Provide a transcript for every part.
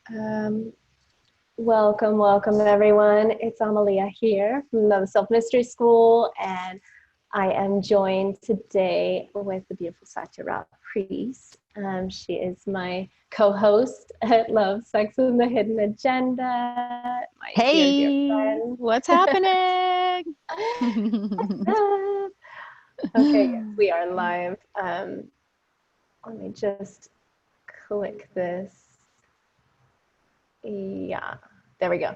Um, welcome everyone. It's Amalia here from the Self Mystery School, and I am joined today with the beautiful Satyara Priest. She is my co-host at Love, Sex, and the Hidden Agenda, my dear Hey, friend. what's happening? What's up? Okay, yes, we are live. Let me just click this. Yeah, there we go.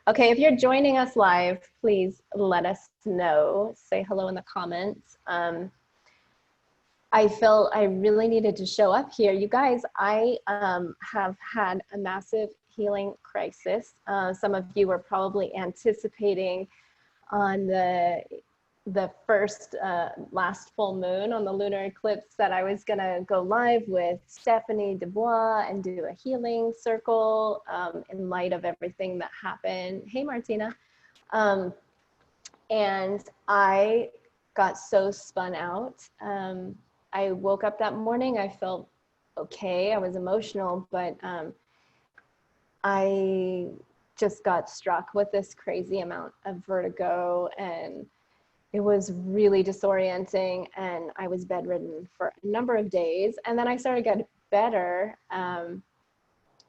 Okay, if you're joining us live, please let us know. Say hello in the comments. I felt I really needed to show up here. You guys, I have had a massive healing crisis. Some of you were probably anticipating on the first last full moon on the lunar eclipse that I was gonna go live with Stephanie Dubois and do a healing circle in light of everything that happened. Hey, Martina. Um, and I got so spun out. I woke up that morning, I felt okay, I was emotional, but I just got struck with this crazy amount of vertigo, and it was really disorienting, and I was bedridden for a number of days, and then I started to get better. And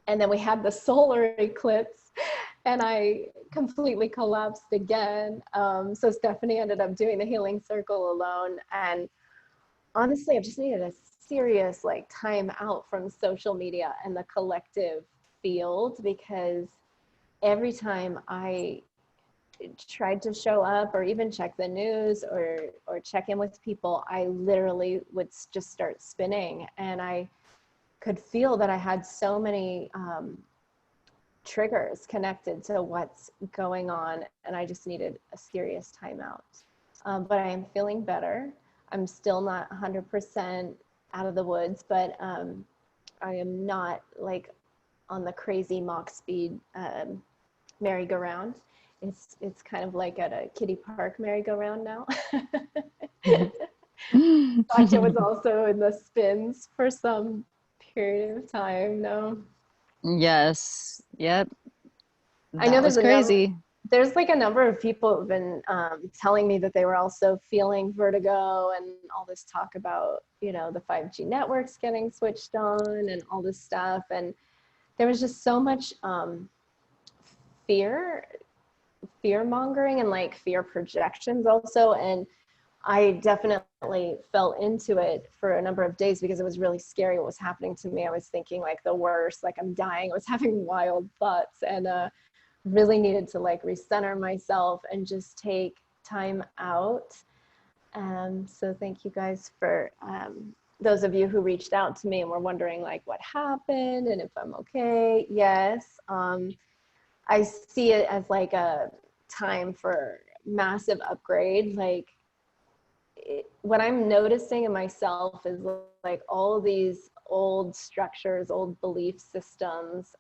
then we had the solar eclipse, and I completely collapsed again. So Stephanie ended up doing the healing circle alone, and honestly, I've just needed a serious time out from social media and the collective field, because every time I tried to show up or even check the news or check in with people, I literally would just start spinning, and I could feel that I had so many triggers connected to what's going on, and I just needed a serious timeout. But I am feeling better. I'm still not 100% out of the woods, but I am not on the crazy Mach speed merry-go-round. It's kind of like at a kiddie park merry-go-round now. Satya was also in the spins for some period of time. No, Yes, yep, I know that was crazy. there's like a number of people who've been telling me that they were also feeling vertigo, and all this talk about, the 5G networks getting switched on and all this stuff. And there was just so much fear mongering and fear projections also. And I definitely fell into it for a number of days because it was really scary what was happening to me. I was thinking the worst, I'm dying. I was having wild thoughts, and really needed to recenter myself and just take time out. So thank you guys for those of you who reached out to me and were wondering what happened and if I'm okay. Yes, I see it as a time for massive upgrade. What I'm noticing in myself is all these old structures, old belief systems,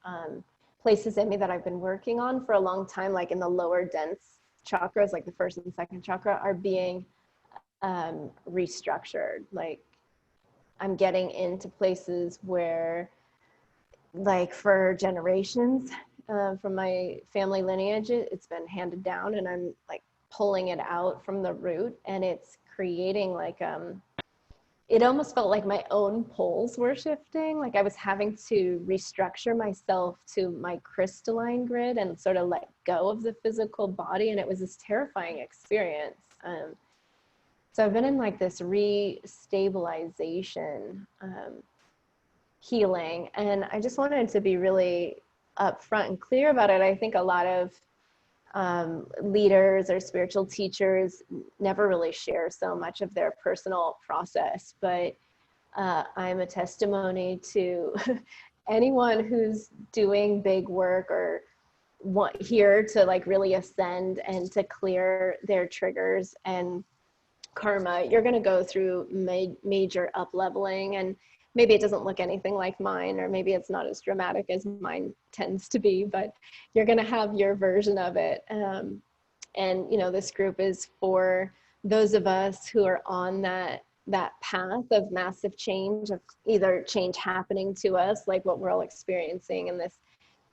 places in me that I've been working on for a long time, in the lower dense chakras, the first and second chakra, are being restructured. I'm getting into places where, for generations from my family lineage, it's been handed down, and I'm pulling it out from the root, and it's creating it almost felt like my own poles were shifting. I was having to restructure myself to my crystalline grid and sort of let go of the physical body. And it was this terrifying experience. So I've been in this re-stabilization healing. And I just wanted to be really upfront and clear about it. I think a lot of leaders or spiritual teachers never really share so much of their personal process, but I'm a testimony to anyone who's doing big work or here to really ascend and to clear their triggers and karma. You're going to go through major up leveling, and maybe it doesn't look anything like mine, or maybe it's not as dramatic as mine tends to be, but you're going to have your version of it. And this group is for those of us who are on that path of massive change, of either change happening to us, like what we're all experiencing in this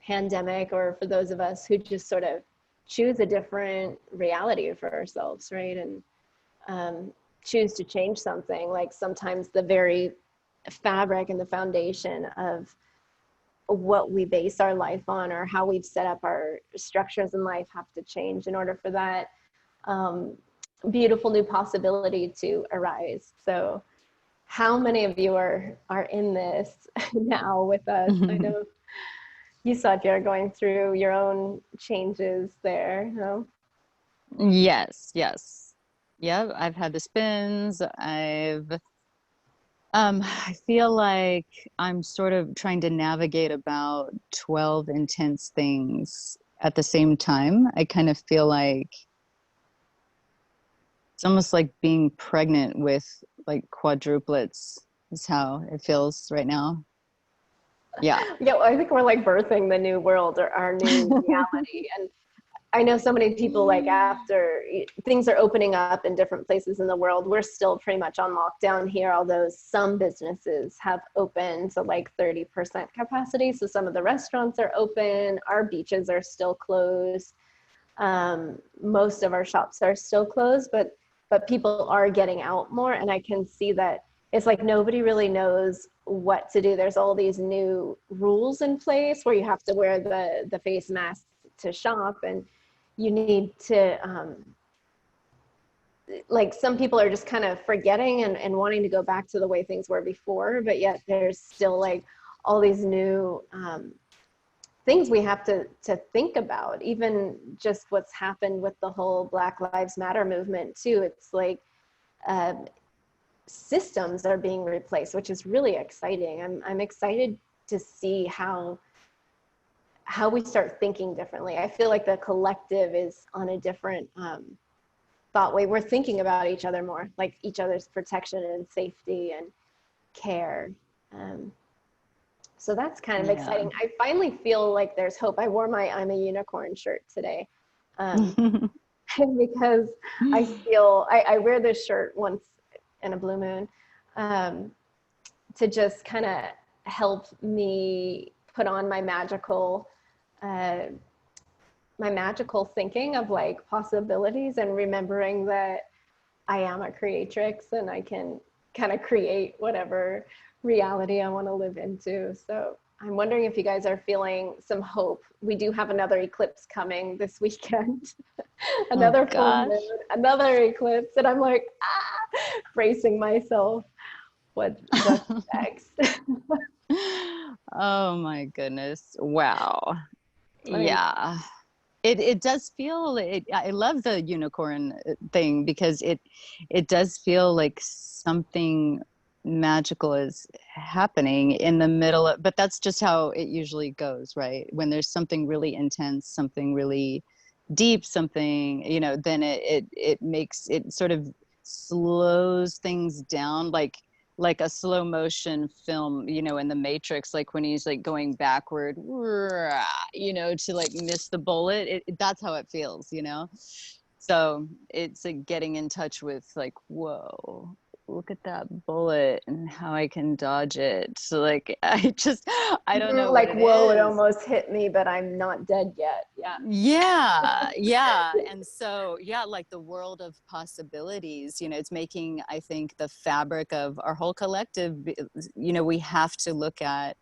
pandemic, or for those of us who just sort of choose a different reality for ourselves, right? And choose to change something, like sometimes the very fabric and the foundation of what we base our life on, or how we've set up our structures in life, have to change in order for that beautiful new possibility to arise. So how many of you are in this now with us? I know you, Satya, are going through your own changes there, you know? Yes, yes. Yeah, I've had the spins. I feel like I'm sort of trying to navigate about 12 intense things at the same time. I kind of feel like it's almost like being pregnant with like quadruplets is how it feels right now. Yeah. Yeah, well, I think we're like birthing the new world, or our new reality. And I know so many people, like after things are opening up in different places in the world, we're still pretty much on lockdown here, although some businesses have opened to like 30% capacity. So some of the restaurants are open, our beaches are still closed. Most of our shops are still closed, but people are getting out more. And I can see that it's like nobody really knows what to do. There's all these new rules in place where you have to wear the face mask to shop, and you need to like some people are just kind of forgetting and wanting to go back to the way things were before, but yet there's still like all these new things we have to think about. Even just what's happened with the whole Black Lives Matter movement too. It's like systems are being replaced, which is really exciting. I'm excited to see how we start thinking differently. I feel like the collective is on a different thought way. We're thinking about each other more, like each other's protection and safety and care. So that's kind of exciting. I finally feel like there's hope. I wore my I'm a Unicorn shirt today because I feel, I wear this shirt once in a blue moon to just kind of help me put on my magical thinking of like possibilities, and remembering that I am a creatrix and I can kind of create whatever reality I want to live into. So I'm wondering if you guys are feeling some hope. We do have another eclipse coming this weekend. Another full moon, another eclipse, and I'm like, bracing myself. What's next? Oh my goodness. Wow. Yeah. It does feel I love the unicorn thing, because it does feel like something magical is happening in the middle of, but that's just how it usually goes, right? When there's something really intense, something really deep, something, then it makes it sort of slows things down, like a slow motion film, in the Matrix, like when he's like going backward, to like miss the bullet. That's how it feels. So it's like getting in touch with like, whoa, look at that bullet and how I can dodge it. So like, I don't know like, what it whoa, is. it almost hit me, but I'm not dead yet. Yeah. And so, like the world of possibilities, it's making, I think, the fabric of our whole collective, we have to look at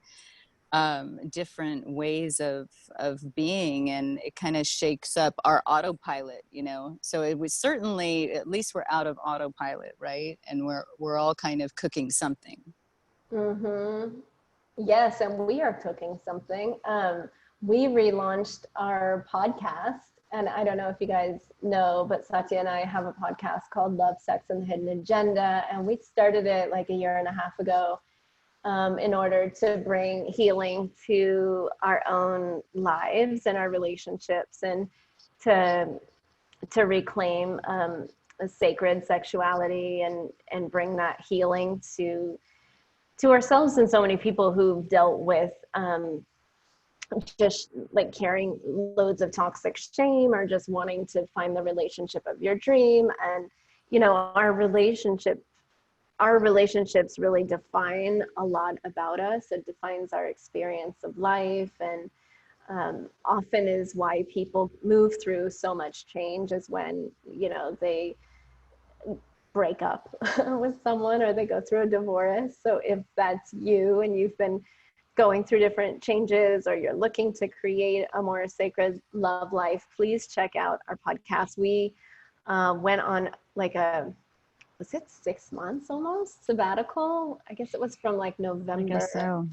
different ways of being, and it kind of shakes up our autopilot, so it was certainly, at least we're out of autopilot, right? And we're all kind of cooking something. Yes, and we are cooking something. We relaunched our podcast, and I don't know if you guys know, but Satya and I have a podcast called Love, Sex, and the Hidden Agenda, and we started it like a year and a half ago in order to bring healing to our own lives and our relationships, and to reclaim a sacred sexuality, and bring that healing to ourselves and so many people who've dealt with just like carrying loads of toxic shame, or just wanting to find the relationship of your dream. And our relationships really define a lot about us. It defines our experience of life, and often is why people move through so much change, is when, they break up with someone or they go through a divorce. So if that's you and you've been going through different changes, or you're looking to create a more sacred love life, please check out our podcast. We went on like was it 6 months almost sabbatical? I guess it was from like November. I guess so.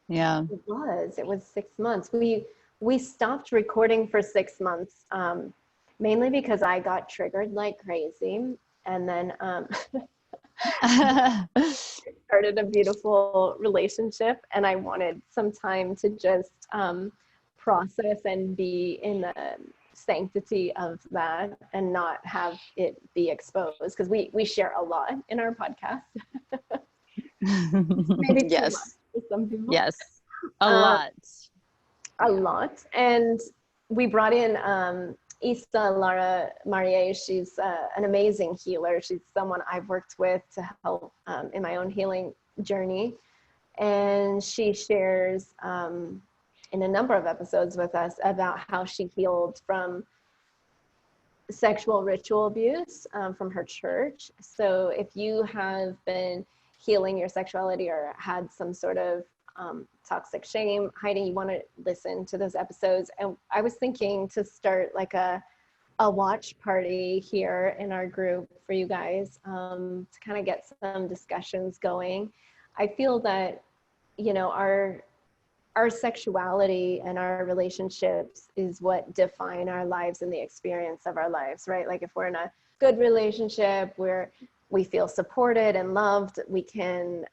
Yeah. It was 6 months. We stopped recording for 6 months, mainly because I got triggered like crazy. And then started a beautiful relationship, and I wanted some time to just process and be in the sanctity of that and not have it be exposed, because we share a lot in our podcast. Maybe too much Yes. for some people. Yes. A lot. A lot. And we brought in Isa Lara Marie. She's an amazing healer. She's someone I've worked with to help in my own healing journey. And she shares in a number of episodes with us about how she healed from sexual ritual abuse from her church. So if you have been healing your sexuality or had some sort of toxic shame hiding, you want to listen to those episodes. And I was thinking to start like a watch party here in our group for you guys to kind of get some discussions going. I feel that, our sexuality and our relationships is what define our lives and the experience of our lives, right? Like if we're in a good relationship where we feel supported and loved, we can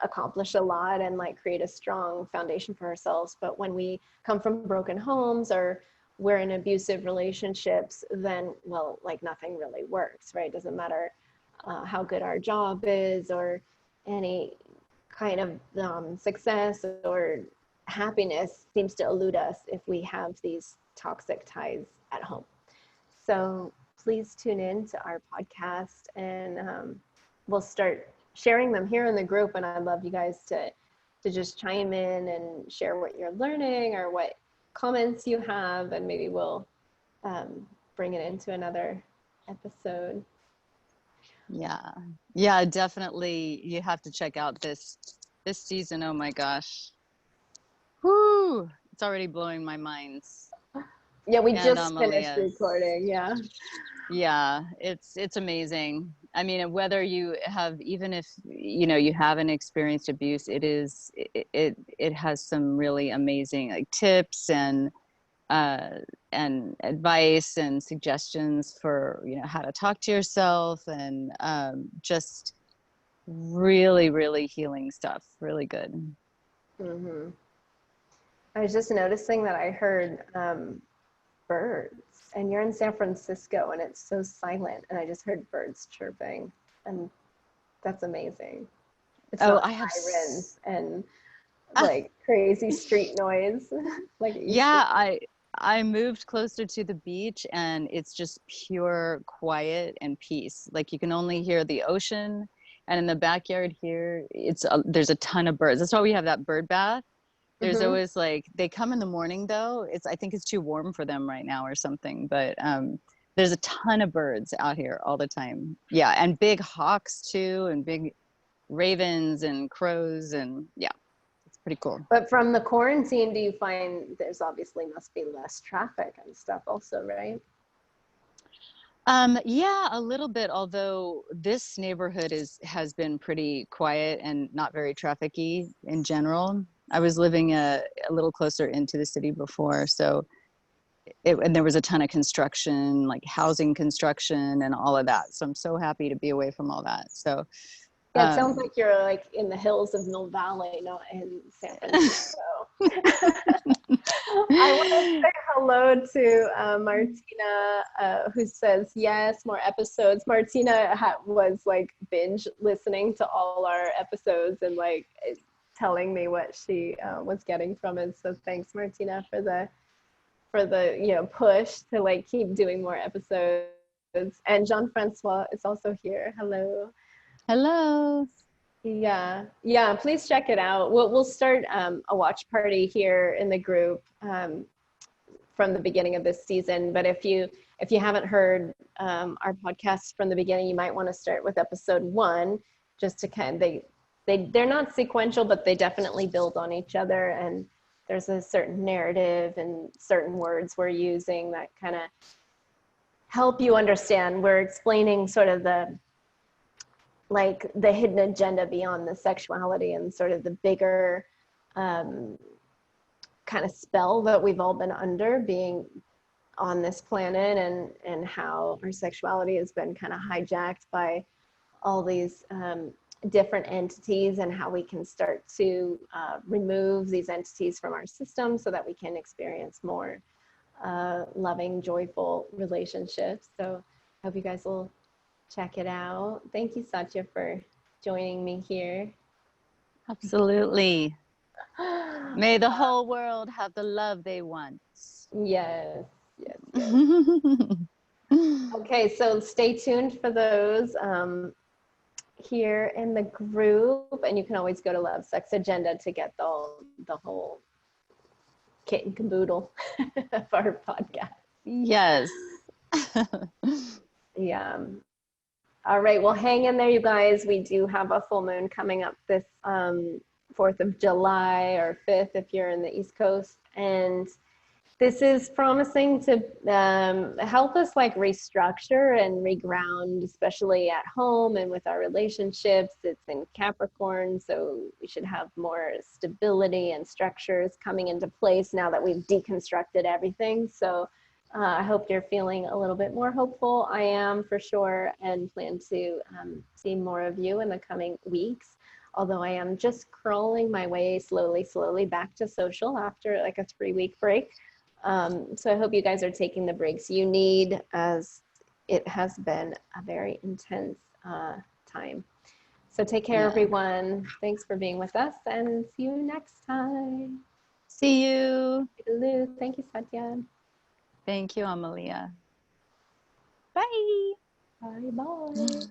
accomplish a lot and like create a strong foundation for ourselves. But when we come from broken homes or we're in abusive relationships, then, well, like nothing really works, right? It doesn't matter how good our job is or any kind of success or happiness seems to elude us if we have these toxic ties at home. So please tune in to our podcast, and we'll start sharing them here in the group. And I'd love you guys to just chime in and share what you're learning or what comments you have, and maybe we'll bring it into another episode. Yeah, definitely. You have to check out this season. Oh my gosh. Whoo, it's already blowing my mind. Yeah, we just finished recording. Yeah, it's amazing. I mean, whether you have, even if you haven't experienced abuse, it has some really amazing like tips and advice and suggestions for how to talk to yourself, and just really healing stuff. Really good. Mm-hmm. I was just noticing that I heard birds, and you're in San Francisco and it's so silent, and I just heard birds chirping, and that's amazing. It's not I have sirens and like crazy street noise like it used yeah, I moved closer to the beach, and it's just pure quiet and peace. Like you can only hear the ocean, and in the backyard here, there's a ton of birds. That's why we have that bird bath. There's Mm-hmm. always like, they come in the morning though. I think it's too warm for them right now or something, but there's a ton of birds out here all the time. Yeah, and big hawks too, and big ravens and crows, and yeah, it's pretty cool. But from the quarantine, do you find there's obviously must be less traffic and stuff also, right? Yeah, a little bit, although this neighborhood has been pretty quiet and not very trafficy in general. I was living a little closer into the city before, so and there was a ton of construction, like housing construction and all of that. So I'm so happy to be away from all that. So yeah, it sounds like you're like in the hills of Mill Valley, not in San Francisco. I want to say hello to Martina, who says, yes, more episodes. Martina was like binge listening to all our episodes and like telling me what she was getting from it. So thanks, Martina, for the push to like keep doing more episodes. And Jean-Francois is also here. Hello. hello. Yeah, please check it out. We'll start a watch party here in the group from the beginning of this season. But if you haven't heard our podcast from the beginning, you might want to start with episode 1, just to kind of they're not sequential, but they definitely build on each other. And there's a certain narrative and certain words we're using that kind of help you understand. We're explaining sort of the hidden agenda beyond the sexuality and sort of the bigger kind of spell that we've all been under being on this planet, and how our sexuality has been kind of hijacked by all these different entities, and how we can start to remove these entities from our system so that we can experience more loving, joyful relationships. So I hope you guys will check it out. Thank you, Satya, for joining me here. Absolutely. May the whole world have the love they want. Yes. Okay, so stay tuned for those here in the group, and you can always go to Love Sex Agenda to get the whole kit and caboodle of our podcast. Yes. Yeah. All right, well, hang in there, you guys. We do have a full moon coming up this 4th of July or 5th if you're in the East Coast. And this is promising to help us like restructure and reground, especially at home and with our relationships. It's in Capricorn, so we should have more stability and structures coming into place now that we've deconstructed everything. So I hope you're feeling a little bit more hopeful. I am, for sure, and plan to see more of you in the coming weeks. Although I am just crawling my way slowly back to social after like a 3-week break. So I hope you guys are taking the breaks you need, as it has been a very intense time. So take care, everyone. Thanks for being with us, and see you next time. See you. Thank you, Satya. Thank you, Amalia. Bye. Bye.